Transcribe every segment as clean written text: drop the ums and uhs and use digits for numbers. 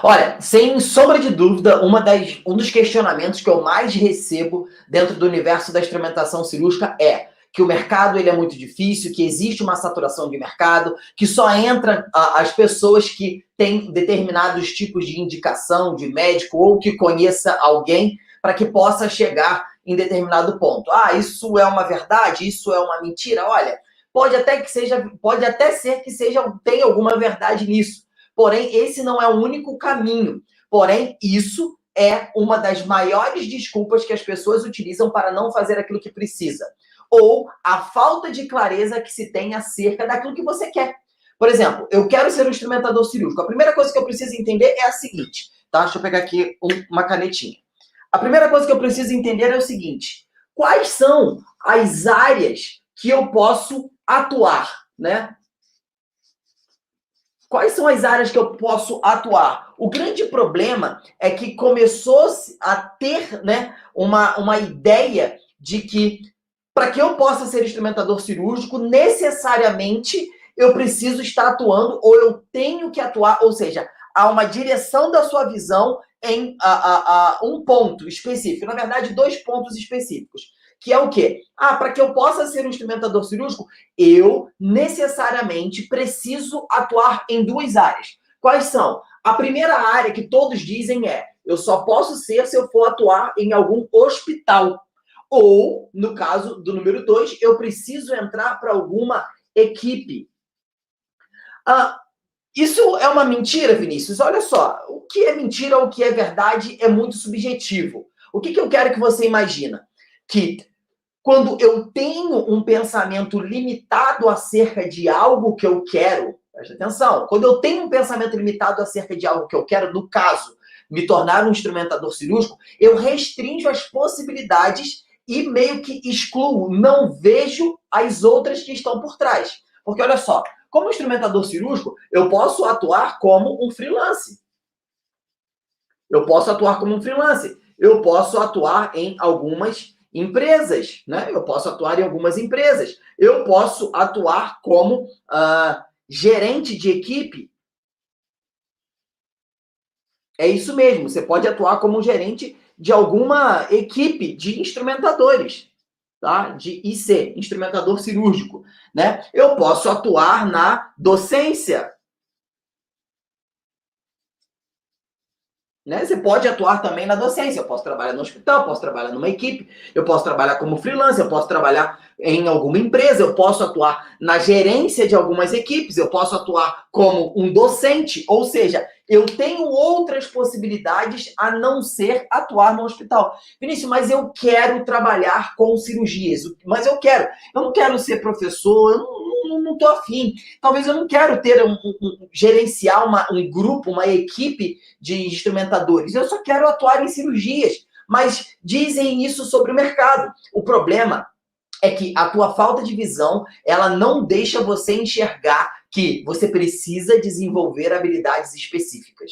Olha, sem sombra de dúvida, um dos questionamentos que eu mais recebo dentro do universo da instrumentação cirúrgica é que o mercado ele é muito difícil, que existe uma saturação de mercado, que só entra as pessoas que têm determinados tipos de indicação de médico ou que conheça alguém para que possa chegar em determinado ponto. Ah, isso é uma verdade? Isso é uma mentira? Olha, pode até ser que tenha alguma verdade nisso. Porém, esse não é o único caminho. Porém, isso é uma das maiores desculpas que as pessoas utilizam para não fazer aquilo que precisa. Ou a falta de clareza que se tem acerca daquilo que você quer. Por exemplo, eu quero ser um instrumentador cirúrgico. A primeira coisa que eu preciso entender é a seguinte, tá? Deixa eu pegar aqui uma canetinha. A primeira coisa que eu preciso entender é o seguinte: quais são as áreas que eu posso atuar, né? Quais são as áreas que eu posso atuar? O grande problema é que começou a ter, né, uma ideia de que para que eu possa ser instrumentador cirúrgico, necessariamente eu preciso estar atuando ou eu tenho que atuar, ou seja, há uma direção da sua visão em um ponto específico. Na verdade, dois pontos específicos. Que é o quê? Para que eu possa ser um instrumentador cirúrgico, eu necessariamente preciso atuar em duas áreas. Quais são? A primeira área que todos dizem é: eu só posso ser se eu for atuar em algum hospital. Ou, no caso do número 2, eu preciso entrar para alguma equipe. Isso é uma mentira, Vinícius? Olha só, o que é mentira ou o que é verdade é muito subjetivo. O que eu quero que você imagina? Que quando eu tenho um pensamento limitado acerca de algo que eu quero, presta atenção, quando eu tenho um pensamento limitado acerca de algo que eu quero, no caso, me tornar um instrumentador cirúrgico, eu restringo as possibilidades e meio que excluo, não vejo as outras que estão por trás. Porque olha só, como instrumentador cirúrgico, eu posso atuar como um freelance. Eu posso atuar como um freelance. Eu posso atuar em algumas empresas, né? Eu posso atuar em algumas empresas. Eu posso atuar como gerente de equipe. É isso mesmo, você pode atuar como um gerente de alguma equipe de instrumentadores, tá? De IC, instrumentador cirúrgico, né? Eu posso atuar na docência. Né? Você pode atuar também na docência. Eu posso trabalhar no hospital, posso trabalhar numa equipe, eu posso trabalhar como freelancer, eu posso trabalhar em alguma empresa, eu posso atuar na gerência de algumas equipes, eu posso atuar como um docente, ou seja, eu tenho outras possibilidades a não ser atuar no hospital. Vinícius, mas eu quero trabalhar com cirurgias, mas eu não quero ser professor, eu não estou afim. Talvez eu não quero ter gerenciar um grupo, uma equipe de instrumentadores. Eu só quero atuar em cirurgias. Mas dizem isso sobre o mercado. O problema é que a tua falta de visão, ela não deixa você enxergar que você precisa desenvolver habilidades específicas.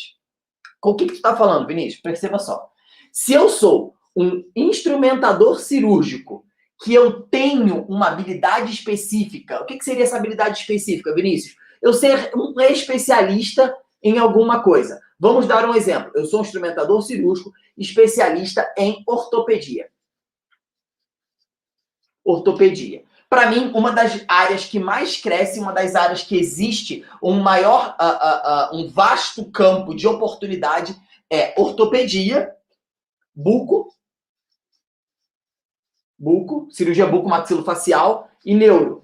Com o que tu está falando, Vinícius? Perceba só. Se eu sou um instrumentador cirúrgico, que eu tenho uma habilidade específica, o que seria essa habilidade específica, Vinícius? Eu ser um especialista em alguma coisa. Vamos dar um exemplo. Eu sou um instrumentador cirúrgico especialista em ortopedia. Ortopedia. Para mim, uma das áreas que mais cresce, uma das áreas que existe um um vasto campo de oportunidade é ortopedia, cirurgia buco-maxilofacial e neuro.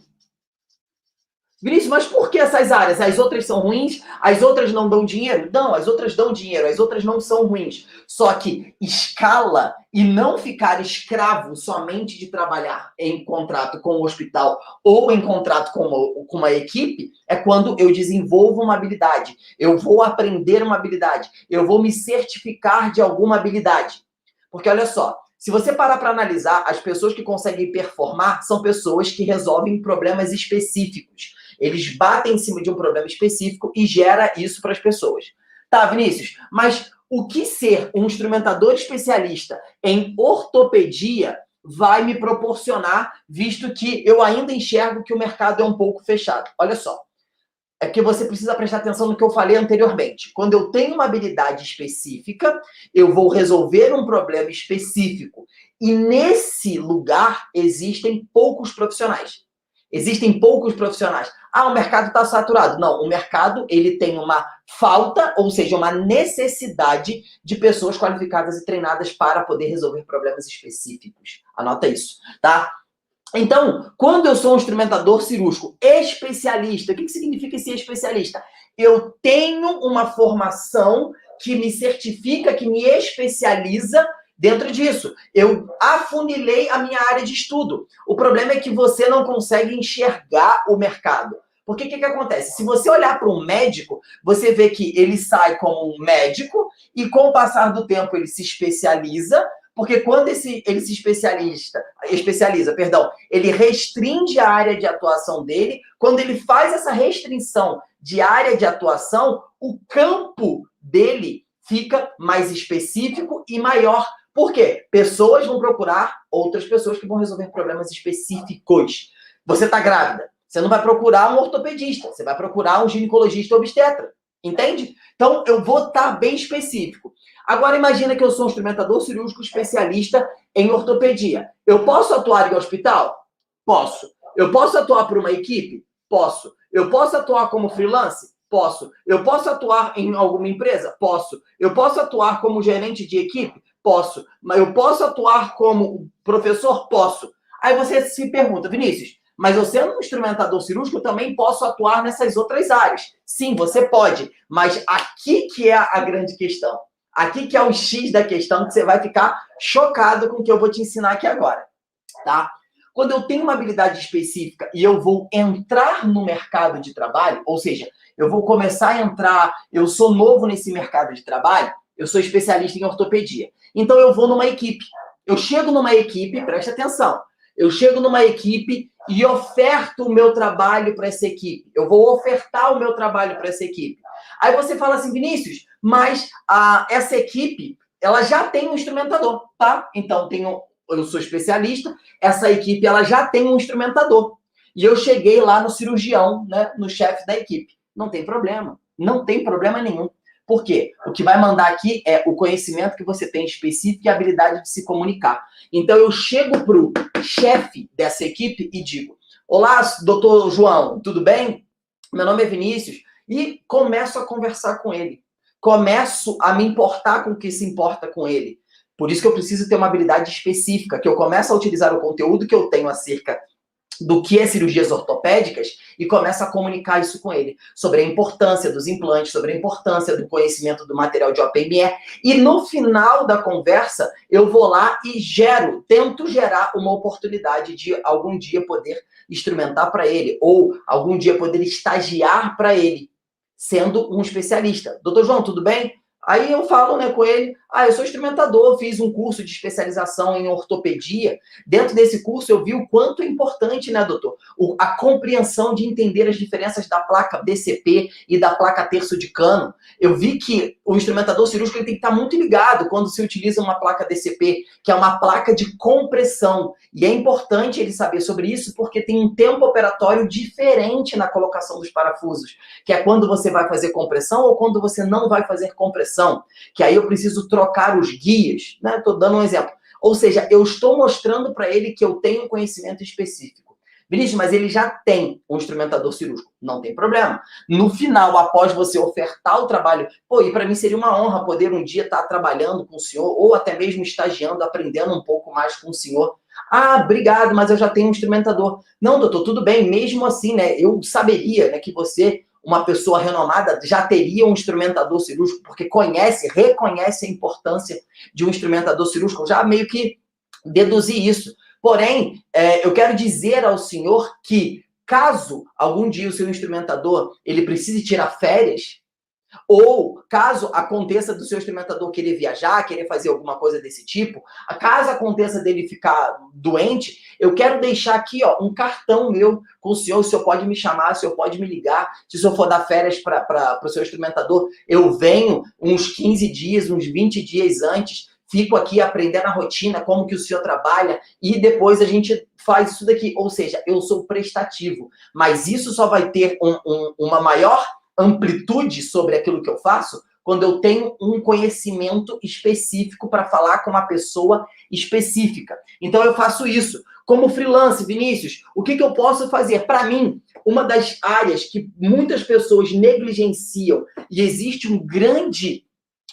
Vinícius, mas por que essas áreas? As outras são ruins? As outras não dão dinheiro? Não, as outras dão dinheiro, as outras não são ruins. Só que escala e não ficar escravo somente de trabalhar em contrato com o hospital ou em contrato com uma equipe é quando eu desenvolvo uma habilidade, eu vou aprender uma habilidade, eu vou me certificar de alguma habilidade. Porque olha só, se você parar para analisar, as pessoas que conseguem performar são pessoas que resolvem problemas específicos. Eles batem em cima de um problema específico e gera isso para as pessoas. Tá, Vinícius, mas o que ser um instrumentador especialista em ortopedia vai me proporcionar, visto que eu ainda enxergo que o mercado é um pouco fechado? Olha só, É que você precisa prestar atenção no que eu falei anteriormente. Quando eu tenho uma habilidade específica, eu vou resolver um problema específico. E nesse lugar existem poucos profissionais. Existem poucos profissionais. Ah, o mercado está saturado. Não, o mercado ele tem uma falta, ou seja, uma necessidade de pessoas qualificadas e treinadas para poder resolver problemas específicos. Anota isso, tá? Então, quando eu sou um instrumentador cirúrgico especialista, o que significa ser especialista? Eu tenho uma formação que me certifica, que me especializa dentro disso. Eu afunilei a minha área de estudo. O problema é que você não consegue enxergar o mercado. Porque o que acontece? Se você olhar para um médico, você vê que ele sai como um médico e com o passar do tempo ele se especializa, porque quando ele se especializa, ele restringe a área de atuação dele. Quando ele faz essa restrição de área de atuação, o campo dele fica mais específico e maior. Por quê? Pessoas vão procurar outras pessoas que vão resolver problemas específicos. Você está grávida, você não vai procurar um ortopedista, você vai procurar um ginecologista obstetra. Entende? Então, eu vou estar bem específico. Agora, imagina que eu sou um instrumentador cirúrgico especialista em ortopedia. Eu posso atuar em hospital? Posso. Eu posso atuar por uma equipe? Posso. Eu posso atuar como freelance? Posso. Eu posso atuar em alguma empresa? Posso. Eu posso atuar como gerente de equipe? Posso. Mas eu posso atuar como professor? Posso. Aí você se pergunta, Vinícius, mas eu sendo um instrumentador cirúrgico, eu também posso atuar nessas outras áreas. Sim, você pode. Mas aqui que é a grande questão. Aqui que é o X da questão, que você vai ficar chocado com o que eu vou te ensinar aqui agora, tá? Quando eu tenho uma habilidade específica e eu vou entrar no mercado de trabalho, ou seja, eu vou começar a entrar, eu sou novo nesse mercado de trabalho, eu sou especialista em ortopedia. Então eu vou numa equipe. Eu chego numa equipe, presta atenção, eu chego numa equipe e oferto o meu trabalho para essa equipe. Eu vou ofertar o meu trabalho para essa equipe. Aí você fala assim, Vinícius, mas essa equipe, ela já tem um instrumentador, tá? Então, eu sou especialista, essa equipe, ela já tem um instrumentador. E eu cheguei lá no cirurgião, né, no chefe da equipe. Não tem problema. Não tem problema nenhum. Por quê? O que vai mandar aqui é o conhecimento que você tem específico e a habilidade de se comunicar. Então, eu chego pro chefe dessa equipe e digo, olá, doutor João, tudo bem? Meu nome é Vinícius. E começo a conversar com ele. Começo a me importar com o que se importa com ele. Por isso que eu preciso ter uma habilidade específica, que eu começo a utilizar o conteúdo que eu tenho acerca do que é cirurgias ortopédicas e começo a comunicar isso com ele, sobre a importância dos implantes, sobre a importância do conhecimento do material de OPME. E no final da conversa, eu vou lá e tento gerar uma oportunidade de algum dia poder instrumentar para ele, ou algum dia poder estagiar para ele, sendo um especialista. Doutor João, tudo bem? Aí eu falo, né, com ele, eu sou instrumentador, fiz um curso de especialização em ortopedia. Dentro desse curso eu vi o quanto é importante, né, doutor? A compreensão de entender as diferenças da placa DCP e da placa terço de cano. Eu vi que o instrumentador cirúrgico ele tem que estar muito ligado quando se utiliza uma placa DCP, que é uma placa de compressão. E é importante ele saber sobre isso porque tem um tempo operatório diferente na colocação dos parafusos, que é quando você vai fazer compressão ou quando você não vai fazer compressão. Que aí eu preciso trocar os guias, né? Estou dando um exemplo. Ou seja, eu estou mostrando para ele que eu tenho conhecimento específico. Vinícius, mas ele já tem um instrumentador cirúrgico. Não tem problema. No final, após você ofertar o trabalho, e para mim seria uma honra poder um dia estar trabalhando com o senhor, ou até mesmo estagiando, aprendendo um pouco mais com o senhor. Obrigado, mas eu já tenho um instrumentador. Não, doutor, tudo bem. Mesmo assim, né? Eu saberia, né, que você, uma pessoa renomada, já teria um instrumentador cirúrgico, porque reconhece a importância de um instrumentador cirúrgico. Eu já meio que deduzi isso. Porém, eu quero dizer ao senhor que, caso algum dia o seu instrumentador ele precise tirar férias, ou caso aconteça do seu instrumentador querer viajar, querer fazer alguma coisa desse tipo, caso aconteça dele ficar doente, eu quero deixar aqui um cartão meu com o senhor pode me chamar, o senhor pode me ligar, se o senhor for dar férias para o seu instrumentador, eu venho uns 15 dias, uns 20 dias antes, fico aqui aprendendo a rotina, como que o senhor trabalha, e depois a gente faz isso daqui. Ou seja, eu sou prestativo. Mas isso só vai ter uma maior amplitude sobre aquilo que eu faço quando eu tenho um conhecimento específico para falar com uma pessoa específica. Então eu faço isso. Como freelance, Vinícius, o que eu posso fazer? Para mim, uma das áreas que muitas pessoas negligenciam e existe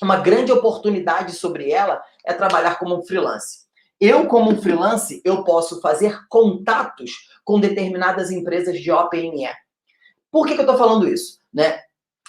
uma grande oportunidade sobre ela é trabalhar como um freelance. Eu, como um freelance, eu posso fazer contatos com determinadas empresas de OPME. Por que eu estou falando isso? Né?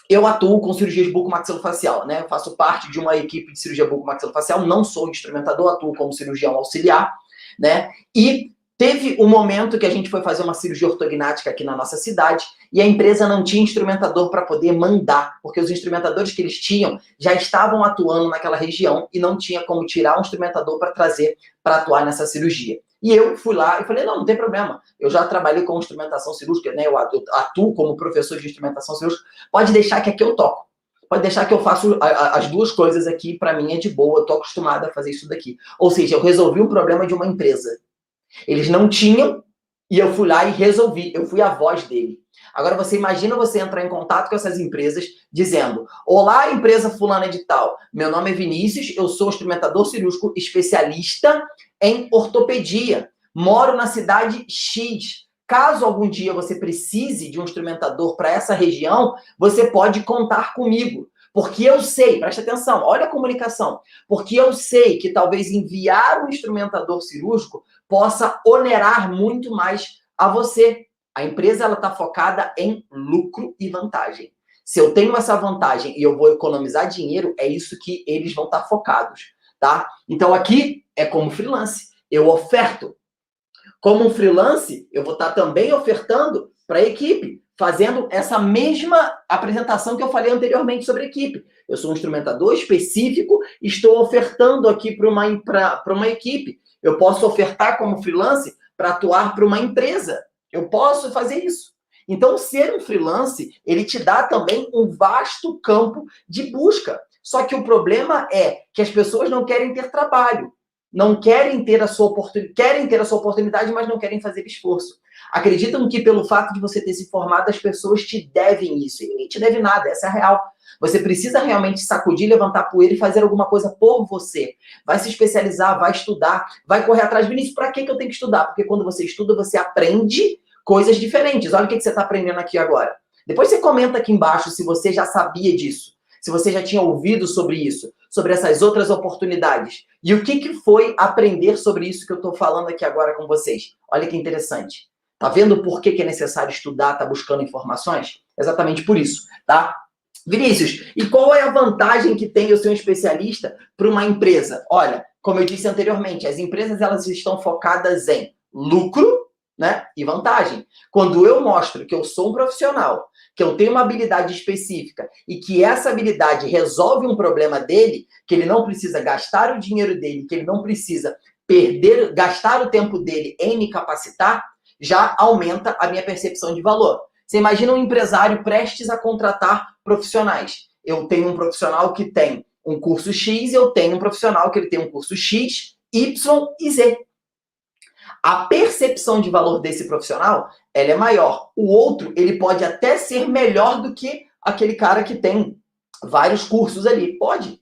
Eu atuo com cirurgia de bucomaxilofacial, né? Eu faço parte de uma equipe de cirurgia bucomaxilofacial, não sou instrumentador, atuo como cirurgião auxiliar, né? E teve um momento que a gente foi fazer uma cirurgia ortognática aqui na nossa cidade e a empresa não tinha instrumentador para poder mandar, porque os instrumentadores que eles tinham já estavam atuando naquela região e não tinha como tirar um instrumentador para trazer para atuar nessa cirurgia. E eu fui lá e falei, não tem problema. Eu já trabalhei com instrumentação cirúrgica, né? Eu atuo como professor de instrumentação cirúrgica. Pode deixar que aqui eu toco. Pode deixar que eu faço as duas coisas aqui, para mim é de boa, eu tô acostumada a fazer isso daqui. Ou seja, eu resolvi um problema de uma empresa. Eles não tinham e eu fui lá e resolvi. Eu fui a voz dele. Agora você imagina você entrar em contato com essas empresas dizendo: olá, empresa fulana de tal, meu nome é Vinícius, eu sou instrumentador cirúrgico especialista em ortopedia, moro na cidade X. Caso algum dia você precise de um instrumentador para essa região, você pode contar comigo. Porque eu sei, presta atenção, olha a comunicação, porque eu sei que talvez enviar um instrumentador cirúrgico possa onerar muito mais a você. A empresa ela está focada em lucro e vantagem. Se eu tenho essa vantagem e eu vou economizar dinheiro, é isso que eles vão estar focados, tá? Então aqui é como freelance, eu oferto. Como um freelance, eu vou estar também ofertando para a equipe, fazendo essa mesma apresentação que eu falei anteriormente sobre a equipe. Eu sou um instrumentador específico, estou ofertando aqui para uma equipe. Eu posso ofertar como freelance para atuar para uma empresa. Eu posso fazer isso. Então, ser um freelance, ele te dá também um vasto campo de busca. Só que o problema é que as pessoas não querem ter trabalho. Não querem ter a sua oportunidade, querem ter a sua oportunidade, mas não querem fazer esforço. Acreditam que pelo fato de você ter se formado, as pessoas te devem isso. E ninguém te deve nada, essa é a real. Você precisa realmente sacudir, levantar poeira e fazer alguma coisa por você. Vai se especializar, vai estudar, vai correr atrás. Vinícius, para que eu tenho que estudar? Porque quando você estuda, você aprende coisas diferentes. Olha o que você está aprendendo aqui agora. Depois você comenta aqui embaixo se você já sabia disso. Se você já tinha ouvido sobre isso, sobre essas outras oportunidades. E o que foi aprender sobre isso que eu estou falando aqui agora com vocês? Olha que interessante. Tá vendo por que é necessário estudar, tá buscando informações? Exatamente por isso, tá? Vinícius, e qual é a vantagem que tem eu ser um especialista para uma empresa? Olha, como eu disse anteriormente, as empresas elas estão focadas em lucro, né, e vantagem. Quando eu mostro que eu sou um profissional, que eu tenho uma habilidade específica e que essa habilidade resolve um problema dele, que ele não precisa gastar o dinheiro dele, que ele não precisa gastar o tempo dele em me capacitar, já aumenta a minha percepção de valor. Você imagina um empresário prestes a contratar profissionais. Eu tenho um profissional que tem um curso X e eu tenho um profissional que ele tem um curso X, Y e Z. A percepção de valor desse profissional, ela é maior. O outro, ele pode até ser melhor do que aquele cara que tem vários cursos ali. Pode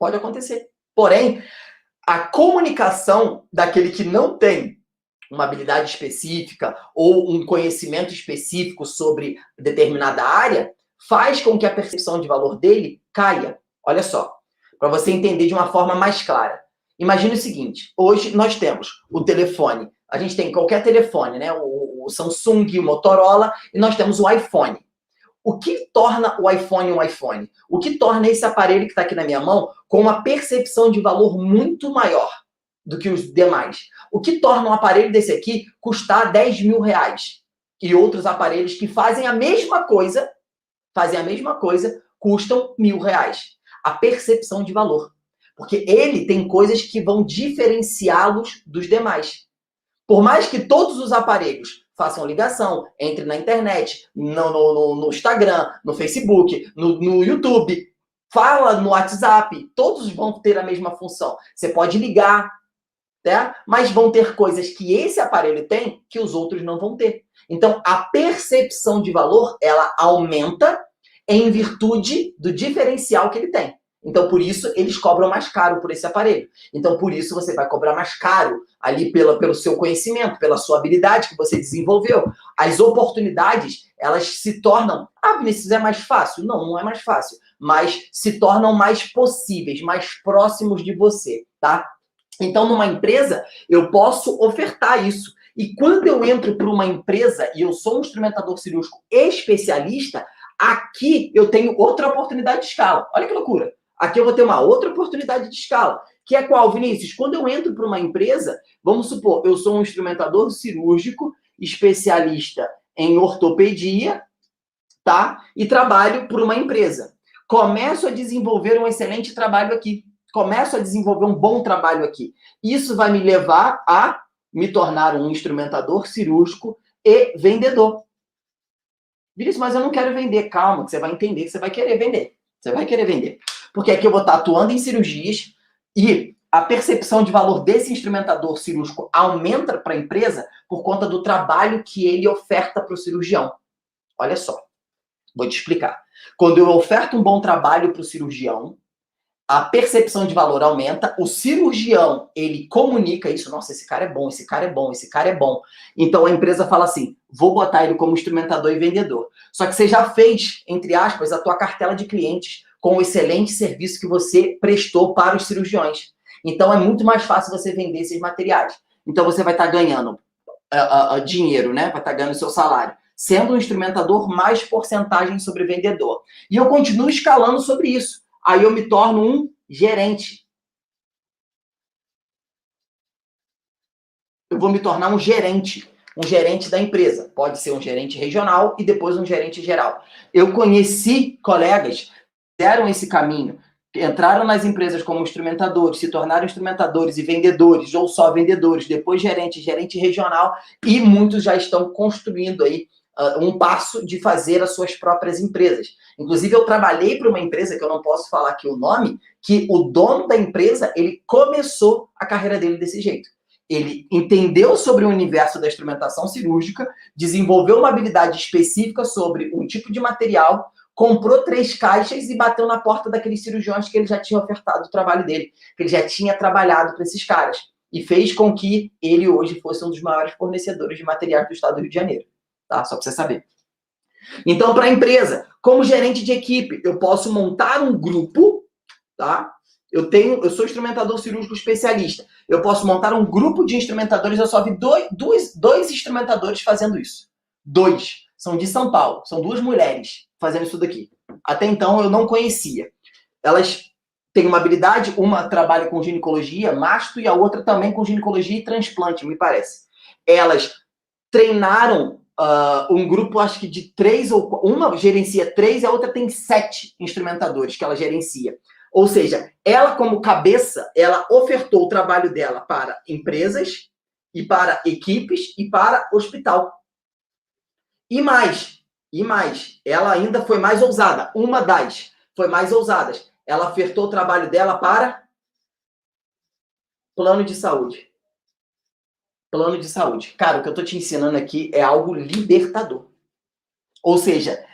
acontecer. Porém, a comunicação daquele que não tem uma habilidade específica ou um conhecimento específico sobre determinada área faz com que a percepção de valor dele caia. Olha só, para você entender de uma forma mais clara. Imagine o seguinte, hoje nós temos o telefone, a gente tem qualquer telefone, né? O Samsung, o Motorola, e nós temos o iPhone. O que torna o iPhone um iPhone? O que torna esse aparelho que está aqui na minha mão com uma percepção de valor muito maior do que os demais? O que torna um aparelho desse aqui custar 10 mil reais? E outros aparelhos que fazem a mesma coisa, custam 1.000 reais. A percepção de valor. Porque ele tem coisas que vão diferenciá-los dos demais. Por mais que todos os aparelhos façam ligação, entre na internet, no Instagram, no Facebook, no YouTube, fala no WhatsApp, todos vão ter a mesma função. Você pode ligar, Tá? Mas vão ter coisas que esse aparelho tem que os outros não vão ter. Então, a percepção de valor, ela aumenta em virtude do diferencial que ele tem. Então, por isso, eles cobram mais caro por esse aparelho. Então, por isso, você vai cobrar mais caro ali pelo seu conhecimento, pela sua habilidade que você desenvolveu. As oportunidades, elas se tornam... Ah, Vinícius, é mais fácil? Não, não é mais fácil. Mas se tornam mais possíveis, mais próximos de você, tá? Então, numa empresa, eu posso ofertar isso. E quando eu entro para uma empresa e eu sou um instrumentador cirúrgico especialista, aqui eu tenho outra oportunidade de escala. Olha que loucura. Aqui eu vou ter uma outra oportunidade de escala. Que é qual, Vinícius? Quando eu entro para uma empresa, vamos supor, eu sou um instrumentador cirúrgico especialista em ortopedia, tá? E trabalho por uma empresa. Começo a desenvolver um excelente trabalho aqui. Começo a desenvolver um bom trabalho aqui. Isso vai me levar a me tornar um instrumentador cirúrgico e vendedor. Vinícius, mas eu não quero vender. Calma, que você vai entender que você vai querer vender. Você vai querer vender. Porque aqui eu vou estar atuando em cirurgias e a percepção de valor desse instrumentador cirúrgico aumenta para a empresa por conta do trabalho que ele oferta para o cirurgião. Olha só, vou te explicar. Quando eu oferto um bom trabalho para o cirurgião, a percepção de valor aumenta, o cirurgião, ele comunica isso, nossa, esse cara é bom, esse cara é bom, esse cara é bom. Então a empresa fala assim, vou botar ele como instrumentador e vendedor. Só que você já fez, entre aspas, a tua cartela de clientes com o excelente serviço que você prestou para os cirurgiões. Então é muito mais fácil você vender esses materiais. Então você vai estar ganhando dinheiro, né? Vai estar ganhando seu salário. Sendo um instrumentador, mais porcentagem sobre vendedor. E eu continuo escalando sobre isso. Aí eu me torno um gerente. Eu vou me tornar um gerente da empresa. Pode ser um gerente regional e depois um gerente geral. Eu conheci colegas que fizeram esse caminho, entraram nas empresas como instrumentadores, se tornaram instrumentadores e vendedores, ou só vendedores, depois gerente regional, e muitos já estão construindo aí um passo de fazer as suas próprias empresas. Inclusive, eu trabalhei para uma empresa, que eu não posso falar aqui o nome, que o dono da empresa, ele começou a carreira dele desse jeito. Ele entendeu sobre o universo da instrumentação cirúrgica, desenvolveu uma habilidade específica sobre um tipo de material, comprou 3 caixas e bateu na porta daqueles cirurgiões que ele já tinha ofertado o trabalho dele, que ele já tinha trabalhado para esses caras. E fez com que ele hoje fosse um dos maiores fornecedores de materiais do estado do Rio de Janeiro. Tá? Só para você saber. Então, para a empresa, como gerente de equipe, eu posso montar um grupo, tá? Eu sou instrumentador cirúrgico especialista. Eu posso montar um grupo de instrumentadores. Eu só vi dois instrumentadores fazendo isso. 2. São de São Paulo. São 2 mulheres fazendo isso daqui. Até então, eu não conhecia. Elas têm uma habilidade. Uma trabalha com ginecologia, masto, e a outra também com ginecologia e transplante, me parece. Elas treinaram um grupo, acho que de 3 ou... Uma gerencia 3 e a outra tem 7 instrumentadores que ela gerencia. Ou seja, ela como cabeça, ela ofertou o trabalho dela para empresas e para equipes e para hospital. E mais, ela ainda foi mais ousada. Uma das foi mais ousadas. Ela ofertou o trabalho dela para plano de saúde. Plano de saúde. Cara, o que eu estou te ensinando aqui é algo libertador. Ou seja,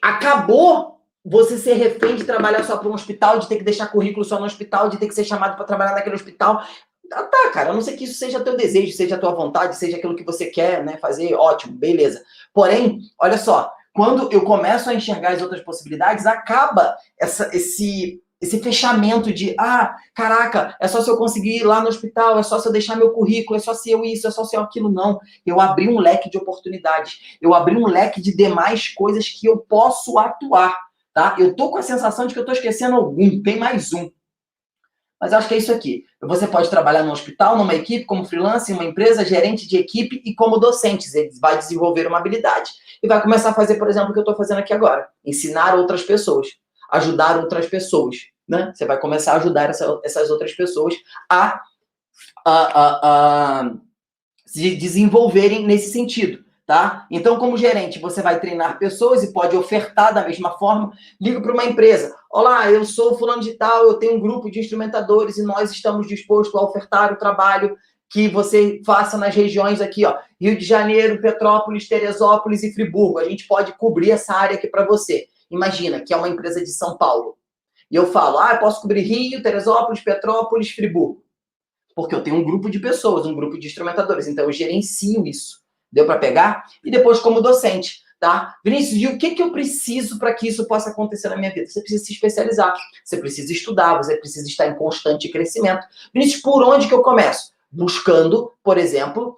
acabou você ser refém de trabalhar só para um hospital, de ter que deixar currículo só no hospital, de ter que ser chamado para trabalhar naquele hospital. Tá, cara, a não ser que isso seja teu desejo, seja a tua vontade, seja aquilo que você quer, né, fazer, ótimo, beleza. Porém, olha só, quando eu começo a enxergar as outras possibilidades, acaba esse fechamento de, caraca, é só se eu conseguir ir lá no hospital, é só se eu deixar meu currículo, é só se eu isso, é só se eu aquilo. Não. Eu abri um leque de oportunidades. Eu abri um leque de demais coisas que eu posso atuar, tá? Eu tô com a sensação de que eu tô esquecendo algum, tem mais um. Mas acho que é isso aqui. Você pode trabalhar no hospital, numa equipe, como freelancer, em uma empresa, gerente de equipe e como docente. Você vai desenvolver uma habilidade e vai começar a fazer, por exemplo, o que eu estou fazendo aqui agora. Ensinar outras pessoas. Ajudar outras pessoas. Né? Você vai começar a ajudar essas outras pessoas a se desenvolverem nesse sentido. tá? Então, como gerente, você vai treinar pessoas e pode ofertar da mesma forma. Ligo para uma empresa. Olá, eu sou fulano de tal, eu tenho um grupo de instrumentadores e nós estamos dispostos a ofertar o trabalho que você faça nas regiões aqui, ó, Rio de Janeiro, Petrópolis, Teresópolis e Friburgo. A gente pode cobrir essa área aqui para você. Imagina que é uma empresa de São Paulo. E eu falo, eu posso cobrir Rio, Teresópolis, Petrópolis, Friburgo. Porque eu tenho um grupo de pessoas, um grupo de instrumentadores. Então, eu gerencio isso. Deu para pegar? E depois, como docente, tá? Vinícius, e o que eu preciso para que isso possa acontecer na minha vida? Você precisa se especializar, você precisa estudar, você precisa estar em constante crescimento. Vinícius, por onde que eu começo? Buscando, por exemplo,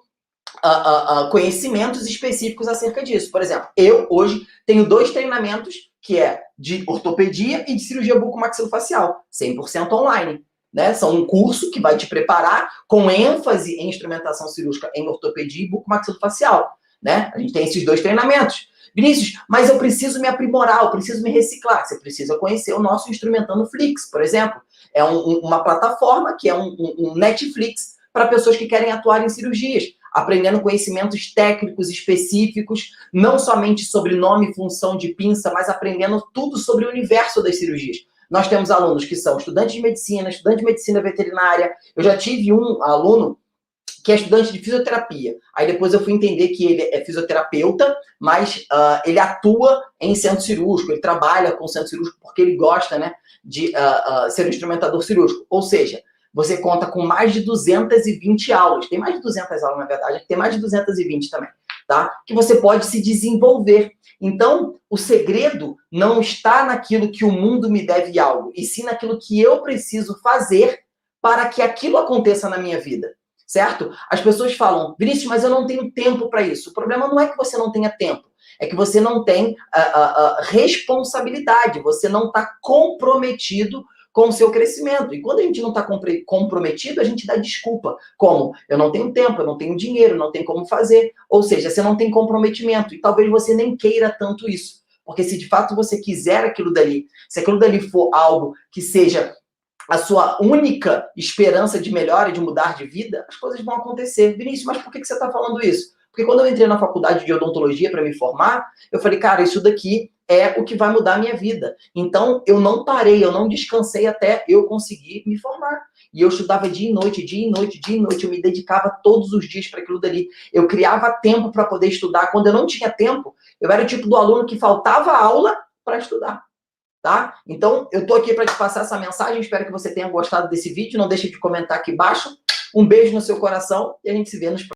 conhecimentos específicos acerca disso. Por exemplo, eu hoje tenho 2 treinamentos, que é de ortopedia e de cirurgia bucomaxilofacial, 100% online. Né? São um curso que vai te preparar com ênfase em instrumentação cirúrgica em ortopedia e bucomaxilofacial. Né? A gente tem esses 2 treinamentos. Vinícius, mas eu preciso me aprimorar, eu preciso me reciclar. Você precisa conhecer o nosso Instrumentando Flix, por exemplo. É uma plataforma que é um Netflix para pessoas que querem atuar em cirurgias, aprendendo conhecimentos técnicos específicos, não somente sobre nome e função de pinça, mas aprendendo tudo sobre o universo das cirurgias. Nós temos alunos que são estudantes de medicina veterinária. Eu já tive um aluno que é estudante de fisioterapia. Aí depois eu fui entender que ele é fisioterapeuta, mas ele atua em centro cirúrgico, ele trabalha com centro cirúrgico porque ele gosta, né, de ser um instrumentador cirúrgico. Ou seja, você conta com mais de 220 aulas. Tem mais de 200 aulas, na verdade. Tem mais de 220 também, tá? Que você pode se desenvolver. Então, o segredo não está naquilo que o mundo me deve algo, e sim naquilo que eu preciso fazer para que aquilo aconteça na minha vida, certo? As pessoas falam, Vinícius, mas eu não tenho tempo para isso. O problema não é que você não tenha tempo, é que você não tem responsabilidade, você não está comprometido com o seu crescimento. E quando a gente não está comprometido, a gente dá desculpa. Como? Eu não tenho tempo, eu não tenho dinheiro, não tenho como fazer. Ou seja, você não tem comprometimento. E talvez você nem queira tanto isso. Porque se de fato você quiser aquilo dali, se aquilo dali for algo que seja a sua única esperança de melhora e de mudar de vida, as coisas vão acontecer. Vinícius, mas por que você está falando isso? Porque quando eu entrei na faculdade de odontologia para me formar, eu falei, cara, isso daqui é o que vai mudar a minha vida. Então, eu não parei, eu não descansei até eu conseguir me formar. E eu estudava dia e noite, dia e noite, dia e noite. Eu me dedicava todos os dias para aquilo dali. Eu criava tempo para poder estudar. Quando eu não tinha tempo, eu era o tipo do aluno que faltava aula para estudar. Tá? Então, eu tô aqui para te passar essa mensagem. Espero que você tenha gostado desse vídeo. Não deixe de comentar aqui embaixo. Um beijo no seu coração e a gente se vê nos próximos.